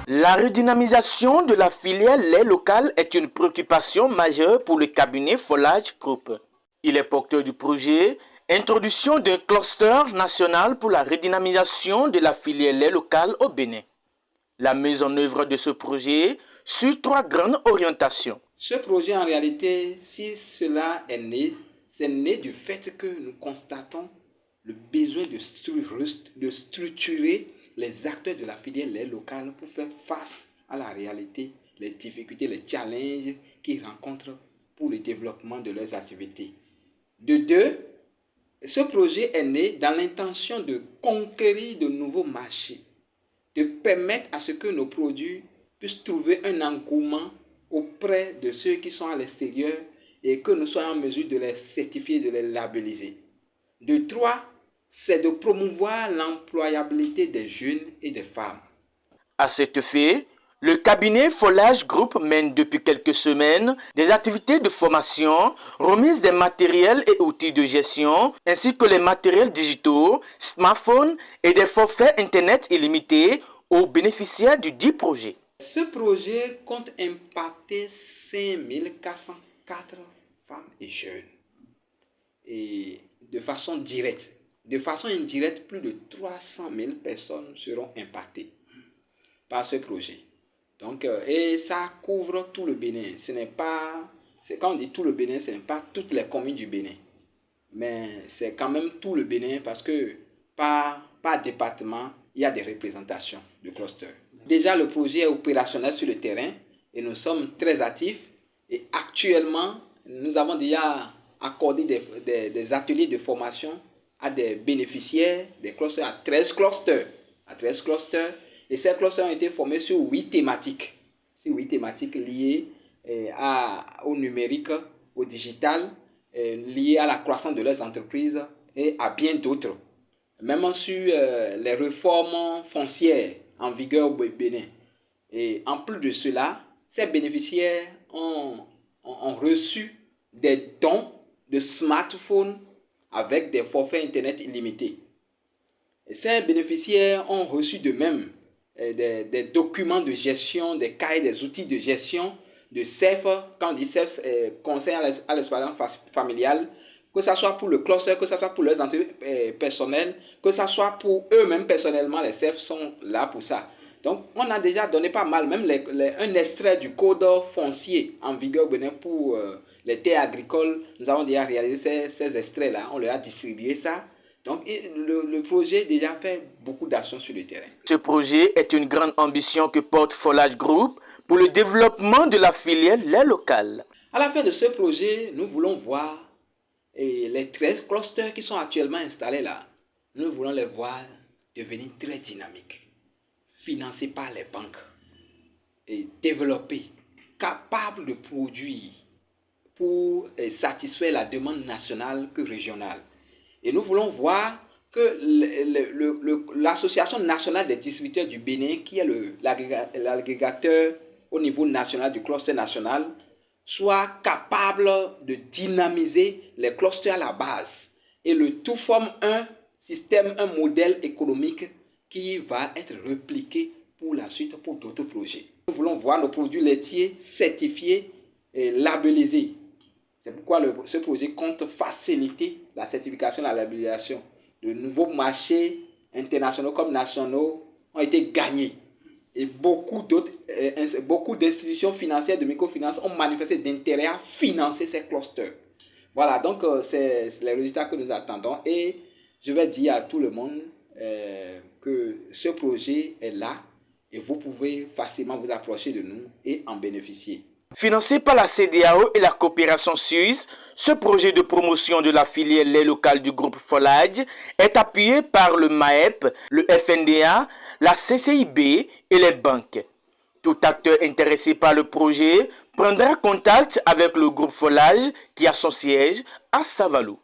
La redynamisation de la filière lait local est une préoccupation majeure pour le cabinet Folage Group. Il est porteur du projet Introduction d'un cluster national pour la redynamisation de la filière lait local au Bénin. La mise en œuvre de ce projet suit trois grandes orientations. Ce projet, en réalité, si cela est né, c'est né du fait que nous constatons le besoin de structurer les acteurs de la filière lait locale pour faire face à la réalité, les difficultés, les challenges qu'ils rencontrent pour le développement de leurs activités. De deux, ce projet est né dans l'intention de conquérir de nouveaux marchés, de permettre à ce que nos produits puissent trouver un engouement auprès de ceux qui sont à l'extérieur et que nous soyons en mesure de les certifier, de les labelliser. De trois, c'est de promouvoir l'employabilité des jeunes et des femmes. À cet effet, le cabinet Folage Group mène depuis quelques semaines des activités de formation, remise des matériels et outils de gestion, ainsi que les matériels digitaux, smartphones et des forfaits Internet illimités aux bénéficiaires du dit projet. Ce projet compte impacter 5404 femmes et jeunes, et de façon directe. De façon indirecte, plus de 300 000 personnes seront impactées par ce projet. Donc, et ça couvre tout le Bénin. Quand on dit tout le Bénin, ce n'est pas toutes les communes du Bénin. Mais c'est quand même tout le Bénin parce que par département, il y a des représentations de cluster. Déjà, le projet est opérationnel sur le terrain et nous sommes très actifs. Et actuellement, nous avons déjà accordé des ateliers de formation à des bénéficiaires des clusters, à 13 clusters. Et ces clusters ont été formés sur 8 thématiques. Sur 8 thématiques liées au numérique, au digital, liées à la croissance de leurs entreprises et à bien d'autres. Même sur les réformes foncières en vigueur au Bénin. Et en plus de cela, ces bénéficiaires ont reçu des dons de smartphones avec des forfaits Internet illimités. Et ces bénéficiaires ont reçu de même des documents de gestion, des cahiers, des outils de gestion, de CEF, quand on dit CEF, conseil à l'expérience familiale, que ce soit pour le cluster, que ce soit pour leurs entreprises personnelles, que ce soit pour eux-mêmes personnellement, les CEF sont là pour ça. Donc, on a déjà donné pas mal, même un extrait du code foncier en vigueur au Bénin pour les terres agricoles. Nous avons déjà réalisé ces extraits-là, on leur a distribué ça. Donc, le projet déjà fait beaucoup d'actions sur le terrain. Ce projet est une grande ambition que porte Folage Group pour le développement de la filière lait locale. À la fin de ce projet, nous voulons voir les 13 clusters qui sont actuellement installés là. Nous voulons les voir devenir très dynamiques, financés par les banques et développés, capables de produire pour satisfaire la demande nationale que régionale. Et nous voulons voir que l'Association nationale des distributeurs du Bénin, qui est l'agrégateur au niveau national du cluster national, soit capable de dynamiser les clusters à la base. Et le tout forme un système, un modèle économique qui va être répliqué pour la suite pour d'autres projets. Nous voulons voir nos produits laitiers certifiés et labellisés. C'est pourquoi ce projet compte faciliter la certification et la labellisation. De nouveaux marchés internationaux comme nationaux ont été gagnés. Et beaucoup d'institutions financières de microfinance ont manifesté d'intérêt à financer ces clusters. Voilà, donc c'est les résultats que nous attendons. Et je vais dire à tout le monde que ce projet est là et vous pouvez facilement vous approcher de nous et en bénéficier. Financé par la CEDEAO et la coopération suisse, ce projet de promotion de la filière lait locale du groupe Folage est appuyé par le MAEP, le FNDA, la CCIB et les banques. Tout acteur intéressé par le projet prendra contact avec le groupe Folage qui a son siège à Savalou.